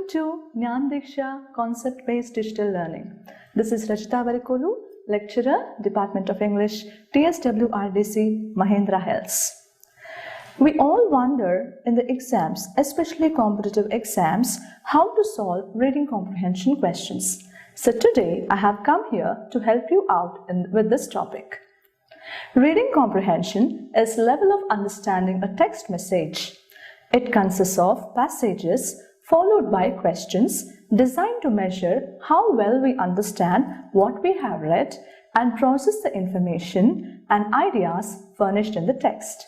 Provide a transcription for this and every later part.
to Gnana Deeksha Concept-Based Digital Learning. This is Rajita Varikolu, Lecturer, Department of English, TSWRDC, Mahendra Hills. We all wonder in the exams, especially competitive exams, how to solve reading comprehension questions. So today I have come here to help you out with this topic. Reading comprehension is level of understanding a text message. It consists of passages followed by questions designed to measure how well we understand what we have read and process the information and ideas furnished in the text.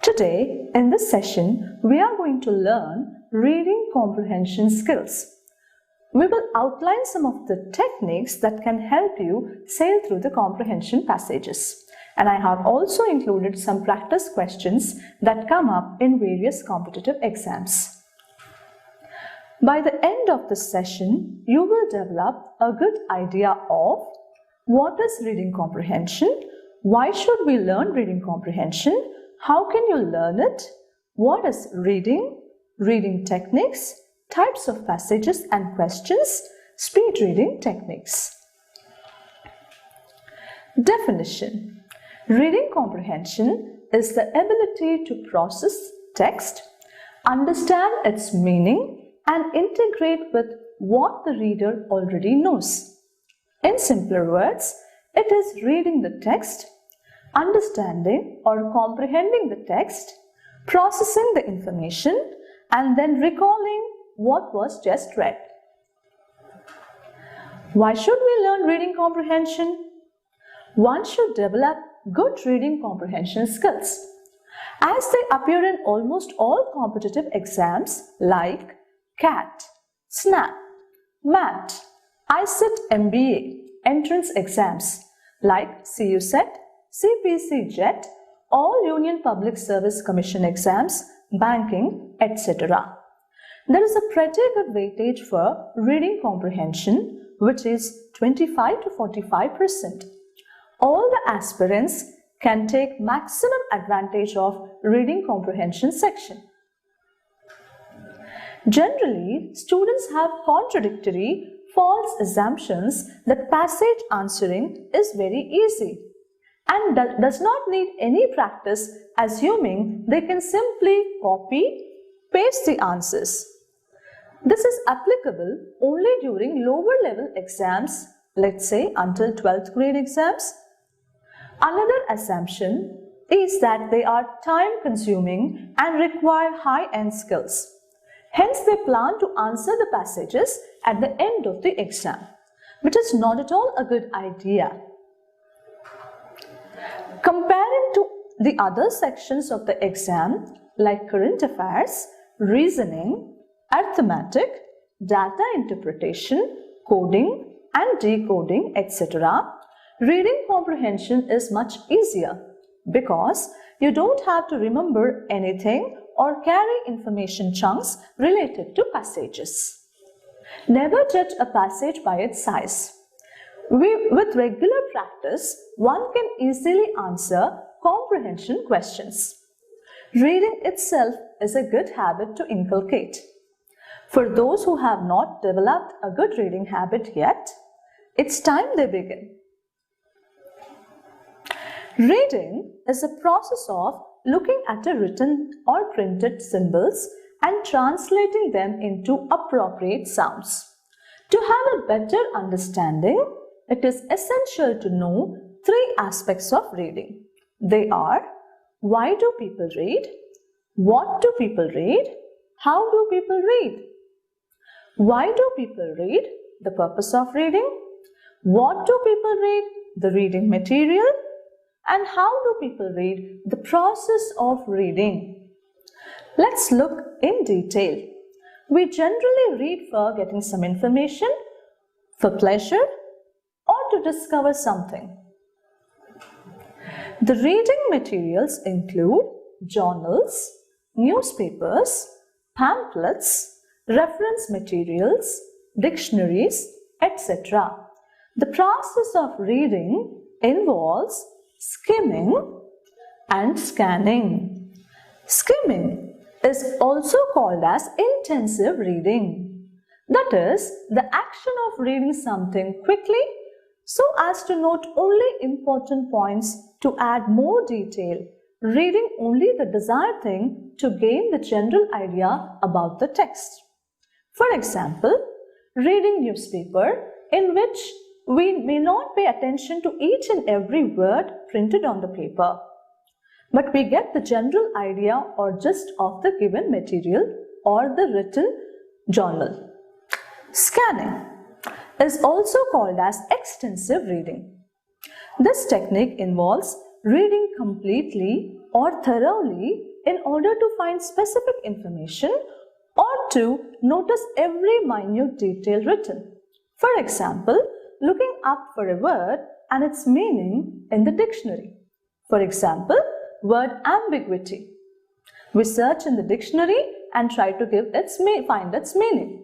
Today, in this session, we are going to learn reading comprehension skills. We will outline some of the techniques that can help you sail through the comprehension passages. And I have also included some practice questions that come up in various competitive exams. By the end of this session, you will develop a good idea of what is reading comprehension, why should we learn reading comprehension, how can you learn it, what is reading, reading techniques, types of passages and questions, speed reading techniques. Definition. Reading comprehension is the ability to process text, understand its meaning, and integrate with what the reader already knows. In simpler words, it is reading the text, understanding or comprehending the text, processing the information, and then recalling what was just read. Why should we learn reading comprehension? One should develop good reading comprehension skills, as they appear in almost all competitive exams like CAT, SNAP, MAT, ICET MBA, entrance exams like CUSET, CPC JET, all Union Public Service Commission exams, banking, etc. There is a pretty good weightage for reading comprehension, which is 25 to 45%. All the aspirants can take maximum advantage of reading comprehension section. Generally, students have contradictory, false assumptions that passage answering is very easy and does not need any practice, assuming they can simply copy, paste the answers. This is applicable only during lower level exams, let's say until 12th grade exams. Another assumption is that they are time consuming and require high-end skills. Hence, they plan to answer the passages at the end of the exam, which is not at all a good idea. Comparing to the other sections of the exam, like current affairs, reasoning, arithmetic, data interpretation, coding and decoding, etc., reading comprehension is much easier because you don't have to remember anything or carry information chunks related to passages. Never judge a passage by its size. With regular practice, one can easily answer comprehension questions. Reading itself is a good habit to inculcate. For those who have not developed a good reading habit yet, it's time they begin. Reading is a process of looking at a written or printed symbols and translating them into appropriate sounds. To have a better understanding, it is essential to know three aspects of reading. They are: why do people read? What do people read? How do people read? Why do people read? The purpose of reading. What do people read? The reading material. And how do people read? The process of reading. Let's look in detail. We generally read for getting some information, for pleasure, or to discover something. The reading materials include journals, newspapers, pamphlets, reference materials, dictionaries, etc. The process of reading involves skimming and scanning. Skimming is also called as intensive reading. That is, the action of reading something quickly so as to note only important points to add more detail, reading only the desired thing to gain the general idea about the text. For example, reading newspaper in which we may not pay attention to each and every word printed on the paper, but we get the general idea or gist of the given material or the written journal. Scanning is also called as extensive reading. This technique involves reading completely or thoroughly in order to find specific information or to notice every minute detail written. For example, looking up for a word and its meaning in the dictionary. For example, word ambiguity. We search in the dictionary and try to find its meaning.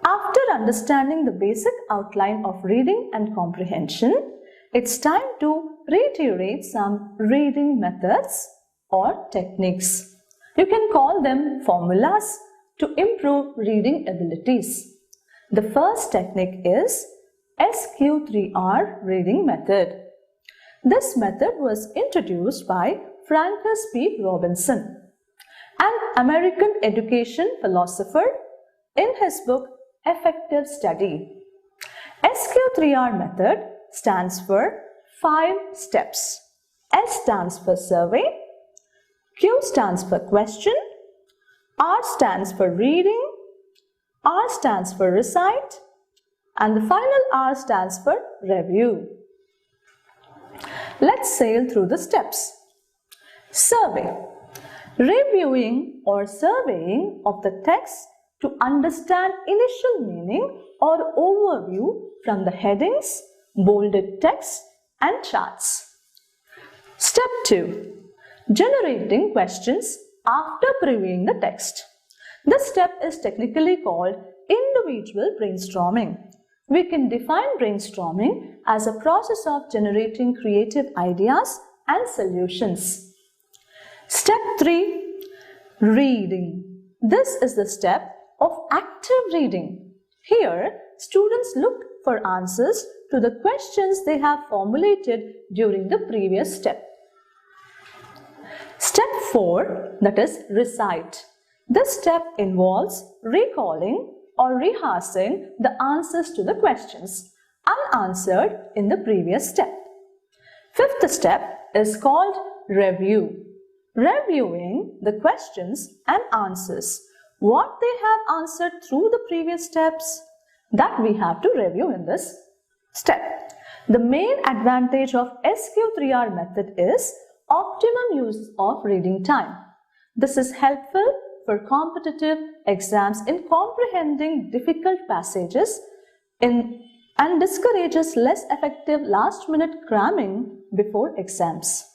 After understanding the basic outline of reading and comprehension, it's time to reiterate some reading methods or techniques. You can call them formulas to improve reading abilities. The first technique is SQ3R reading method. This method was introduced by Francis P. Robinson, an American education philosopher, in his book Effective Study. SQ3R method stands for 5 steps. S stands for survey, Q stands for question, R stands for reading, R stands for recite, and the final R stands for review. Let's sail through the steps. Survey. Reviewing or surveying of the text to understand initial meaning or overview from the headings, bolded text, and charts. Step 2. Generating questions after previewing the text. This step is technically called individual brainstorming. We can define brainstorming as a process of generating creative ideas and solutions. Step 3. Reading. This is the step of active reading. Here, students look for answers to the questions they have formulated during the previous step. Step 4, that is recite. This step involves recalling or rehearsing the answers to the questions unanswered in the previous step. Fifth step is called review. Reviewing the questions and answers. What they have answered through the previous steps, that we have to review in this step. The main advantage of SQ3R method is optimum use of reading time. This is helpful for competitive exams in comprehending difficult passages and discourages less effective last-minute cramming before exams.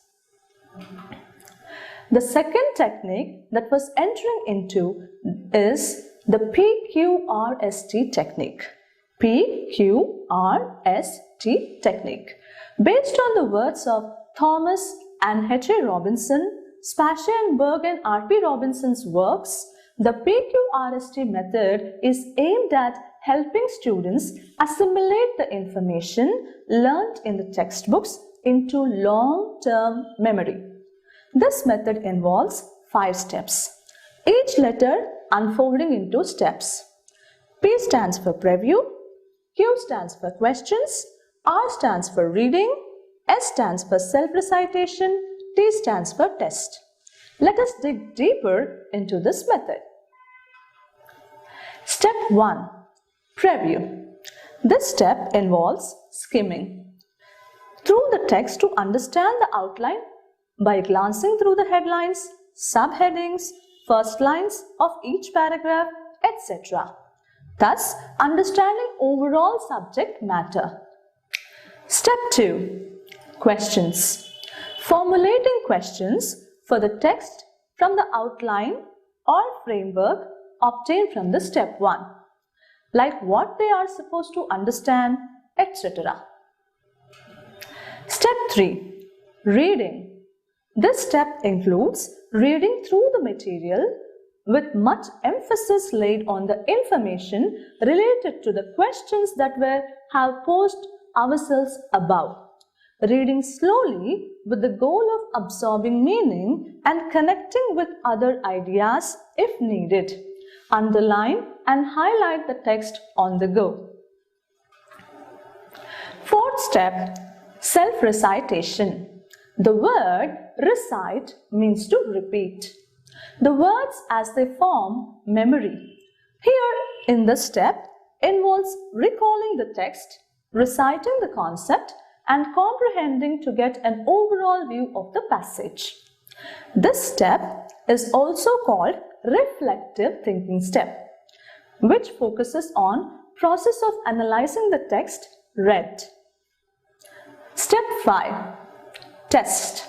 The second technique that was entering into is the Pqrst technique. Pqrst technique. Based on the words of Thomas and H.A. Robinson, Spashenberg and R.P. Robinson's works, the Pqrst method is aimed at helping students assimilate the information learnt in the textbooks into long-term memory. This method involves 5 steps, each letter unfolding into steps. P stands for preview, Q stands for questions, R stands for reading, S stands for self-recitation, T stands for test. Let us dig deeper into this method. Step 1. Preview. This step involves skimming through the text to understand the outline by glancing through the headlines, subheadings, first lines of each paragraph, etc. Thus, understanding overall subject matter. Step 2. Questions. Formulating questions for the text from the outline or framework obtained from the step 1, like what they are supposed to understand, etc. Step 3. Reading. This step includes reading through the material with much emphasis laid on the information related to the questions that we have posed ourselves above. Reading slowly with the goal of absorbing meaning and connecting with other ideas if needed. Underline and highlight the text on the go. Fourth step, self-recitation. The word recite means to repeat. The words as they form memory. Here in this step involves recalling the text, reciting the concept and comprehending to get an overall view of the passage. This step is also called reflective thinking step, which focuses on process of analyzing the text read. Step 5. Test.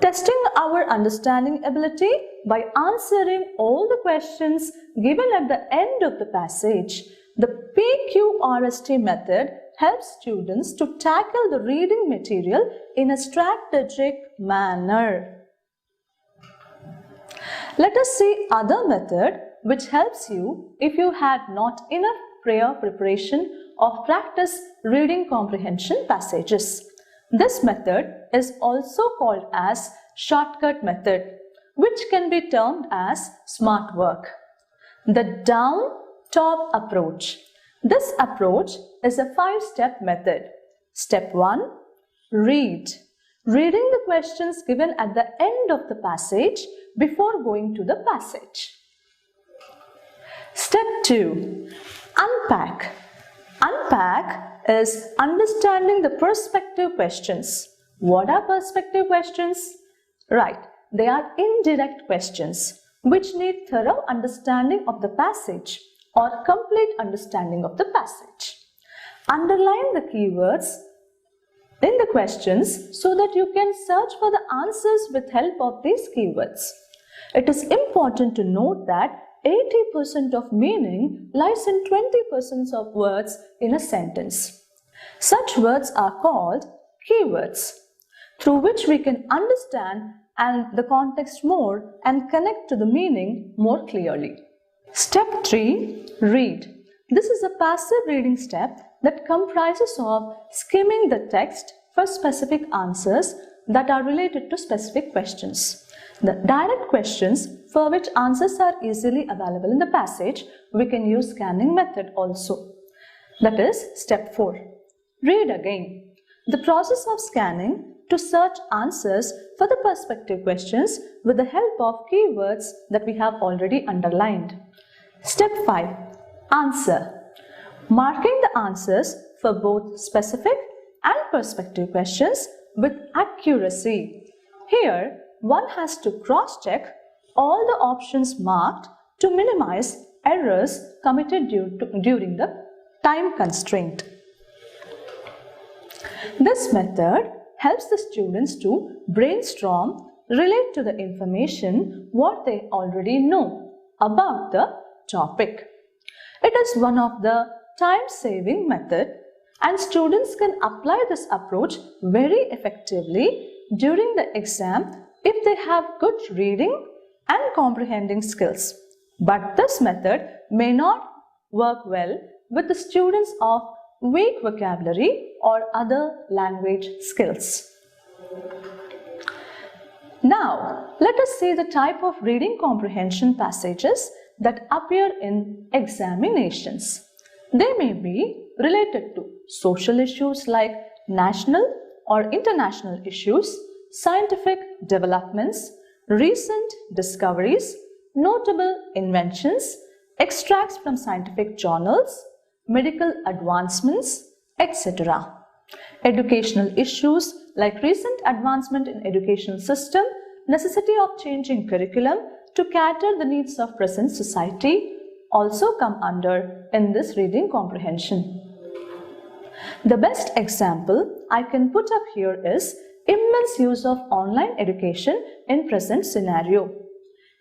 Testing our understanding ability by answering all the questions given at the end of the passage. The Pqrst method helps students to tackle the reading material in a strategic manner. Let us see other method which helps you if you had not enough prior preparation or practice reading comprehension passages. This method is also called as shortcut method, which can be termed as smart work. The down-top approach. This approach is a 5-step method. Step 1. Read. Reading the questions given at the end of the passage before going to the passage. Step 2. Unpack. Unpack is understanding the perspective questions. What are perspective questions? Right, they are indirect questions which need thorough understanding of the passage or complete understanding of the passage. Underline the keywords in the questions so that you can search for the answers with help of these keywords. It is important to note that 80% of meaning lies in 20% of words in a sentence. Such words are called keywords, through which we can understand the context more and connect to the meaning more clearly. Step 3. Read. This is a passive reading step that comprises of skimming the text for specific answers that are related to specific questions. The direct questions for which answers are easily available in the passage, we can use scanning method also. That is step 4. Read again. The process of scanning to search answers for the perspective questions with the help of keywords that we have already underlined. Step 5. Answer. Marking the answers for both specific and perspective questions with accuracy. Here, one has to cross-check all the options marked to minimize errors committed during the time constraint. This method helps the students to brainstorm, relate to the information what they already know about the topic. It is one of the time-saving method and students can apply this approach very effectively during the exam if they have good reading and comprehending skills. But this method may not work well with the students of weak vocabulary or other language skills. Now, let us see the type of reading comprehension passages that appear in examinations. They may be related to social issues like national or international issues, scientific developments, recent discoveries, notable inventions, extracts from scientific journals, medical advancements, etc. Educational issues like recent advancement in education system, necessity of changing curriculum to cater the needs of present society also come under in this reading comprehension. The best example I can put up here is immense use of online education in present scenario.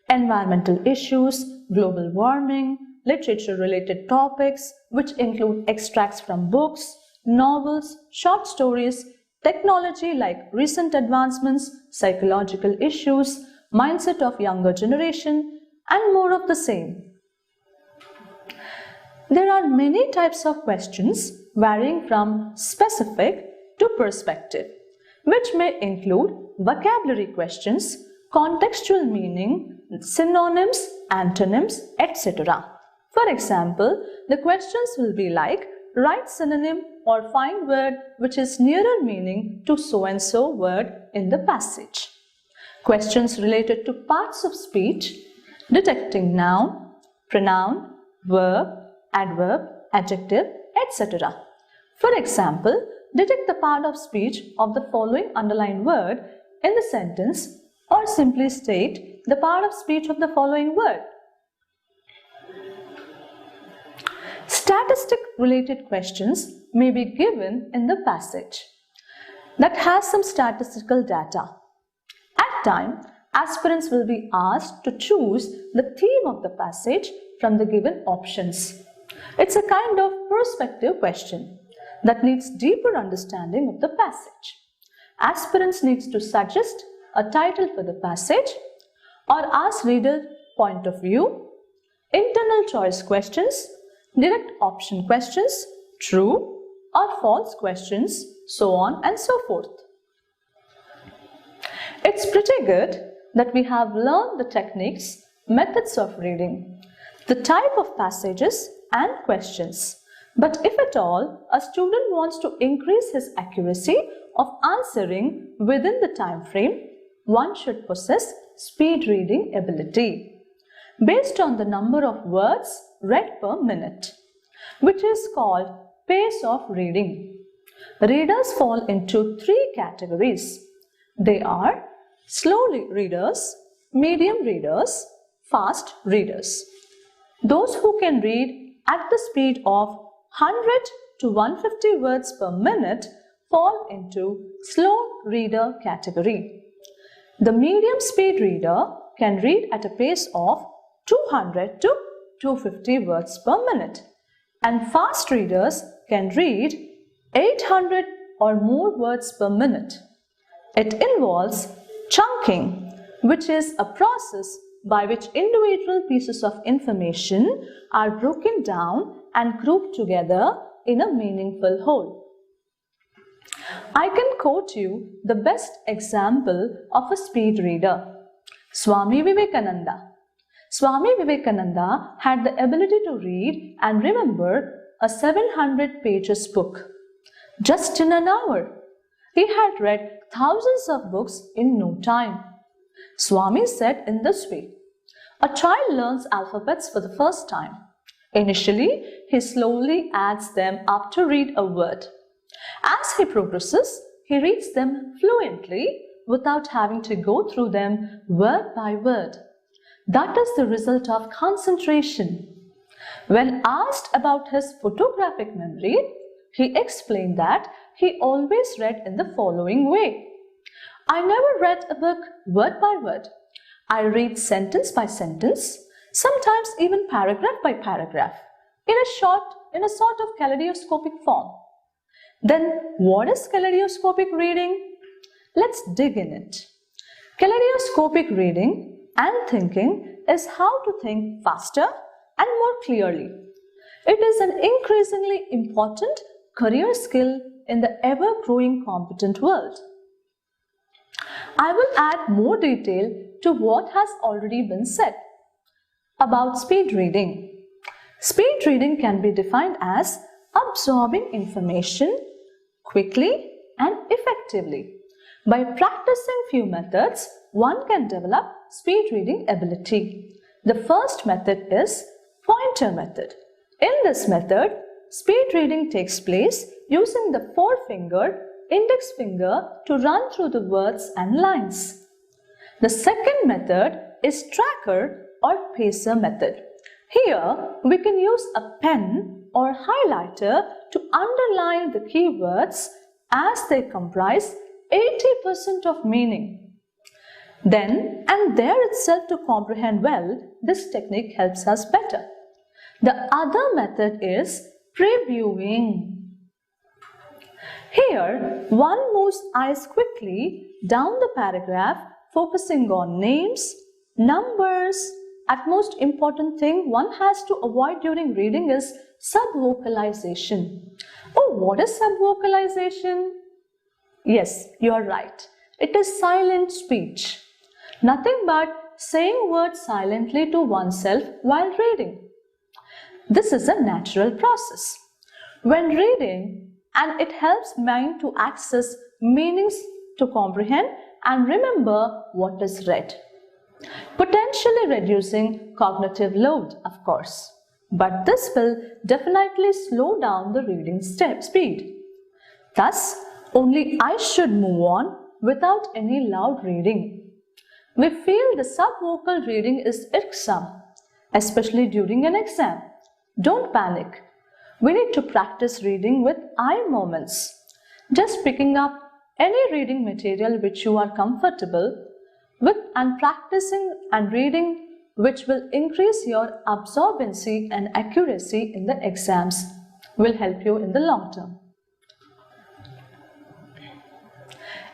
Environmental issues, global warming, literature-related topics which include extracts from books, novels, short stories, technology like recent advancements, psychological issues, mindset of younger generation, and more of the same. There are many types of questions varying from specific to perspective, which may include vocabulary questions, contextual meaning, synonyms, antonyms, etc. For example, the questions will be like, write synonym or find word which is nearer meaning to so-and-so word in the passage. Questions related to parts of speech, detecting noun, pronoun, verb, adverb, adjective, etc. For example, detect the part of speech of the following underlined word in the sentence, or simply state the part of speech of the following word. Statistic related questions may be given in the passage that has some statistical data. At times, aspirants will be asked to choose the theme of the passage from the given options. It's a kind of perspective question that needs deeper understanding of the passage. Aspirants need to suggest a title for the passage or ask reader point of view, internal choice questions, direct option questions, true or false questions, so on and so forth. It's pretty good that we have learned the techniques, methods of reading, the type of passages and questions. But if at all a student wants to increase his accuracy of answering within the time frame, one should possess speed reading ability based on the number of words read per minute, which is called pace of reading. Readers fall into three categories. They are slow readers, medium readers, fast readers. Those who can read at the speed of 100 to 150 words per minute fall into slow reader category. The medium speed reader can read at a pace of 200 to 250 words per minute, and fast readers can read 800 or more words per minute. It involves chunking, which is a process by which individual pieces of information are broken down and grouped together in a meaningful whole. I can quote you the best example of a speed reader, Swami Vivekananda. Swami Vivekananda had the ability to read and remember a 700 pages book just in an hour. He had read thousands of books in no time. Swami said in this way, a child learns alphabets for the first time. Initially, he slowly adds them up to read a word. As he progresses, he reads them fluently without having to go through them word by word. That is the result of concentration. When asked about his photographic memory, he explained that he always read in the following way. I never read a book word by word. I read sentence by sentence, sometimes even paragraph by paragraph, in a sort of kaleidoscopic form. Then what is kaleidoscopic reading? Let's dig in it. Kaleidoscopic reading and thinking is how to think faster and more clearly. It is an increasingly important career skill in the ever-growing competent world. I will add more detail to what has already been said about speed reading. Speed reading can be defined as absorbing information quickly and effectively. By practicing few methods, one can develop speed reading ability. The first method is pointer method. In this method, speed reading takes place using the forefinger, index finger to run through the words and lines. The second method is tracker or pacer method. Here, we can use a pen or highlighter to underline the keywords as they comprise 80% of meaning. Then and there itself to comprehend well, this technique helps us better. The other method is previewing. Here, one moves eyes quickly down the paragraph, focusing on names, numbers, utmost important thing one has to avoid during reading is subvocalization. Oh, what is subvocalization? Yes, you are right. It is silent speech. Nothing but saying words silently to oneself while reading. This is a natural process. When reading, and it helps mind to access meanings, to comprehend and remember what is read, potentially reducing cognitive load, of course. But this will definitely slow down the reading speed. Thus, only I should move on without any loud reading. We feel the subvocal reading is irksome, especially during an exam. Don't panic. We need to practice reading with I moments. Just picking up any reading material which you are comfortable with and practicing and reading, which will increase your absorbency and accuracy in the exams, will help you in the long term.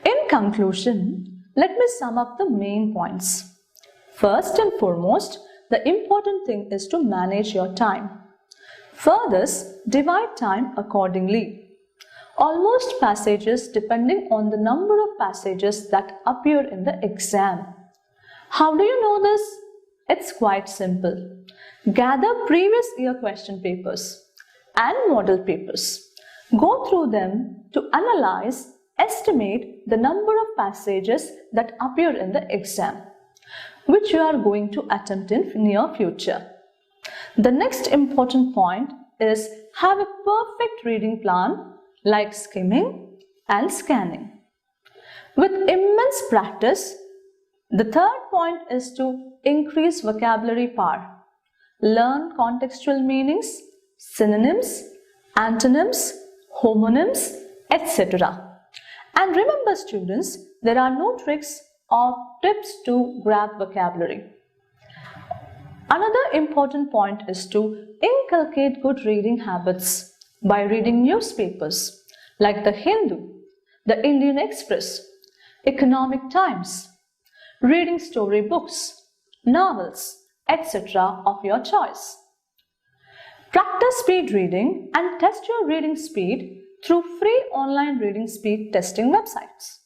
In conclusion, let me sum up the main points. First and foremost, the important thing is to manage your time. Furthest, divide time accordingly. Almost passages depending on the number of passages that appear in the exam. How do you know this? It's quite simple. Gather previous year question papers and model papers. Go through them to analyze, estimate the number of passages that appear in the exam, which you are going to attempt in near future. The next important point is have a perfect reading plan like skimming and scanning. With immense practice, the third point is to increase vocabulary power. Learn contextual meanings, synonyms, antonyms, homonyms, etc. And remember students, there are no tricks or tips to grab vocabulary. Another important point is to inculcate good reading habits by reading newspapers like the Hindu, the Indian Express, Economic Times, reading storybooks, novels, etc. of your choice. Practice speed reading and test your reading speed through free online reading speed testing websites.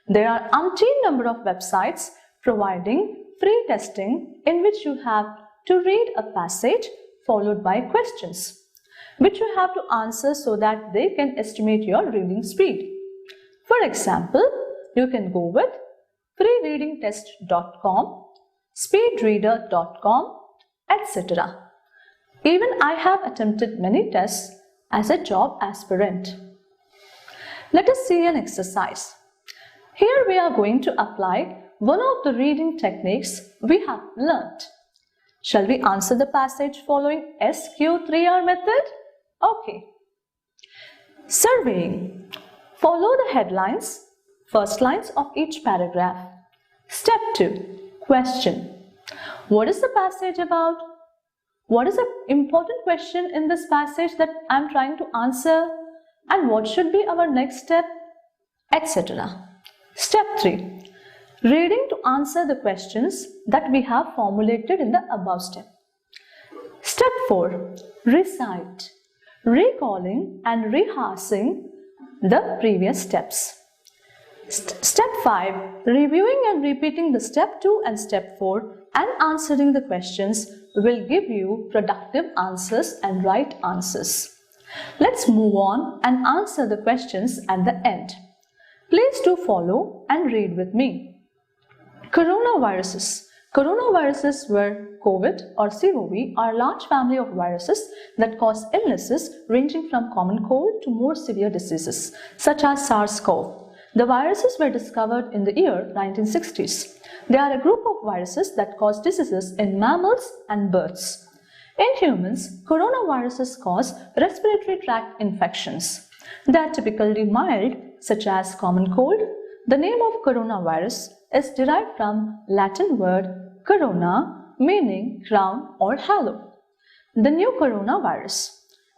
There are umpteen number of websites providing free testing in which you have to read a passage followed by questions, which you have to answer so that they can estimate your reading speed. For example, you can go with freereadingtest.com, speedreader.com, etc. Even I have attempted many tests as a job aspirant. Let us see an exercise. Here we are going to apply one of the reading techniques we have learnt. Shall we answer the passage following SQ3R method? Okay. Surveying. Follow the headlines, first lines of each paragraph. Step 2. Question. What is the passage about? What is the important question in this passage that I am trying to answer? And what should be our next step? Etc. Step 3. Reading to answer the questions that we have formulated in the above step. Step 4. Recite. Recalling and rehearsing the previous steps. Step 5. Reviewing and repeating the step 2 and step 4 and answering the questions will give you productive answers and right answers. Let's move on and answer the questions at the end. Please do follow and read with me. Coronaviruses. Coronaviruses were COVID or COV are a large family of viruses that cause illnesses ranging from common cold to more severe diseases such as SARS-CoV. The viruses were discovered in the year 1960s. They are a group of viruses that cause diseases in mammals and birds. In humans, coronaviruses cause respiratory tract infections. They are typically mild, such as common cold. The name of coronavirus is derived from Latin word corona, meaning crown or halo. The new coronavirus.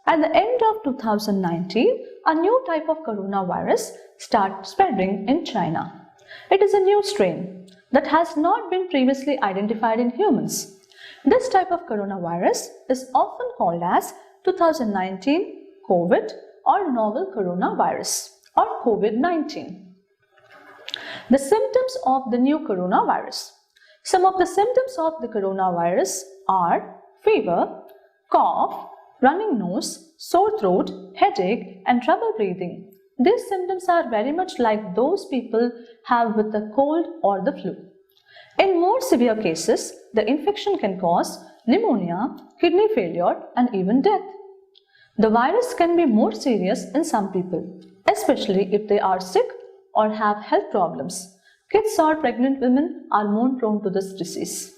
At the end of 2019, a new type of coronavirus started spreading in China. It is a new strain that has not been previously identified in humans. This type of coronavirus is often called as 2019 COVID or novel coronavirus or COVID-19. The symptoms of the new coronavirus. Some of the symptoms of the coronavirus are fever, cough, running nose, sore throat, headache and trouble breathing. These symptoms are very much like those people have with the cold or the flu. In more severe cases, the infection can cause pneumonia, kidney failure and even death. The virus can be more serious in some people, especially if they are sick or have health problems. Kids or pregnant women are more prone to this disease.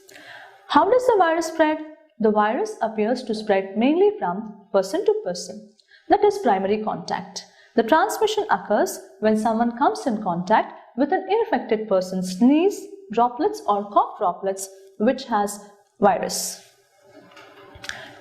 How does the virus spread? The virus appears to spread mainly from person to person, that is primary contact. The transmission occurs when someone comes in contact with an infected person's sneeze, droplets or cough droplets which has virus.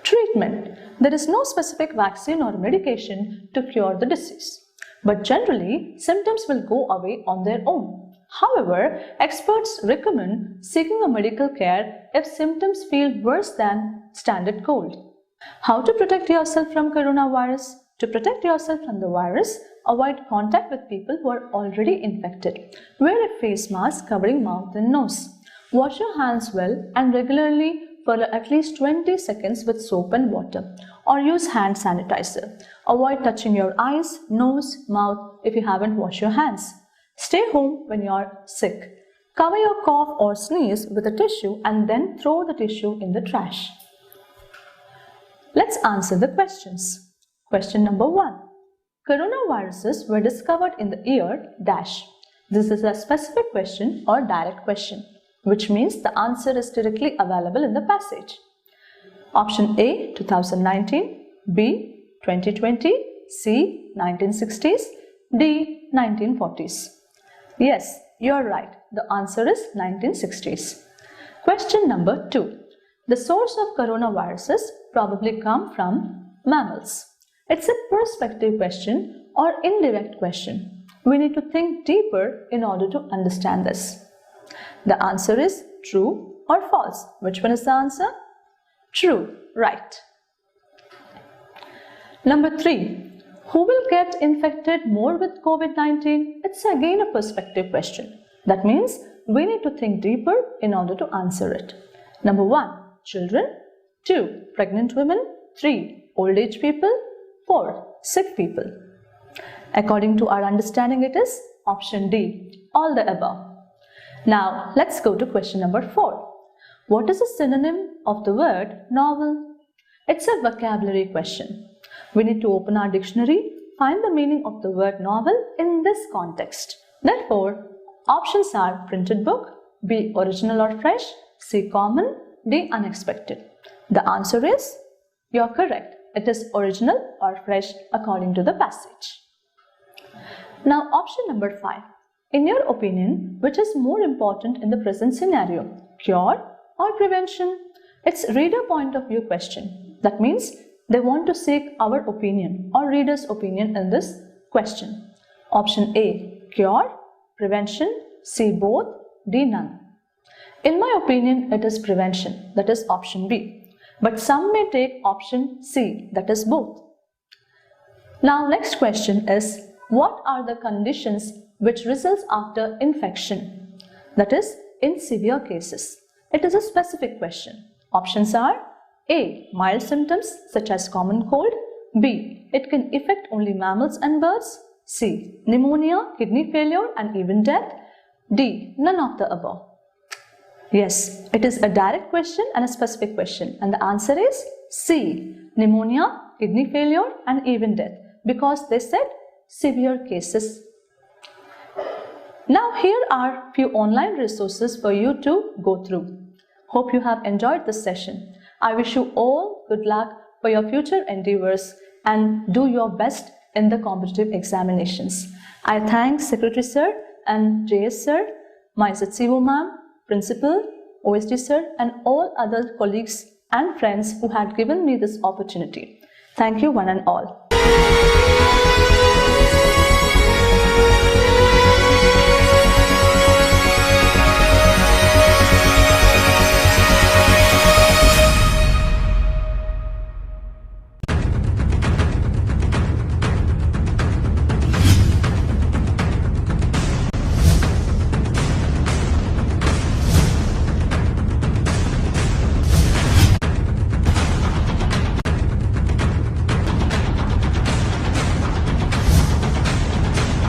Treatment. There is no specific vaccine or medication to cure the disease, but generally symptoms will go away on their own. However, experts recommend seeking a medical care if symptoms feel worse than standard cold. How to protect yourself from coronavirus? To protect yourself from the virus, avoid contact with people who are already infected. Wear a face mask covering mouth and nose. Wash your hands well and regularly for at least 20 seconds with soap and water, or use hand sanitizer. Avoid touching your eyes, nose, mouth if you haven't washed your hands. Stay home when you are sick. Cover your cough or sneeze with a tissue and then throw the tissue in the trash. Let's answer the questions. Question number 1. Coronaviruses were discovered in the year dash. This is a specific question or direct question, which means the answer is directly available in the passage. Option A, 2019, B, 2020, C, 1960s, D, 1940s. Yes, you are right. The answer is 1960s. Question number 2. The source of coronaviruses probably come from mammals. It's a perspective question or indirect question. We need to think deeper in order to understand this. The answer is true or false. Which one is the answer? True, right. Number 3. Who will get infected more with COVID-19? It's again a perspective question. That means we need to think deeper in order to answer it. Number 1. Children. 2. Pregnant women. 3. Old age people. 4. Sick people. According to our understanding, it is option D, all the above. Now let's go to question number 4. What is a synonym of the word novel? It's a vocabulary question. We need to open our dictionary, find the meaning of the word novel in this context. Therefore, options are printed book, B, original or fresh, C, common, D, unexpected. The answer is, you're correct. It is original or fresh according to the passage. Now option number 5. In your opinion, which is more important in the present scenario, cure or prevention? It's reader point of view question. That means they want to seek our opinion or reader's opinion in this question. Option A, cure, prevention, C, both, D, none. In my opinion, it is prevention, that is option B. But some may take option C, that is both. Now next question is, what are the conditions which results after infection? That is, in severe cases. It is a specific question. Options are A, mild symptoms such as common cold. B, it can affect only mammals and birds. C, pneumonia, kidney failure and even death. D, none of the above. Yes, it is a direct question and a specific question, and the answer is C, pneumonia, kidney failure and even death, because they said severe cases. Now here are few online resources for you to go through. Hope you have enjoyed this session. I wish you all good luck for your future endeavors and do your best in the competitive examinations. I thank Secretary Sir and JS Sir, my ZCO ma'am, Principal, OSD Sir and all other colleagues and friends who had given me this opportunity. Thank you one and all.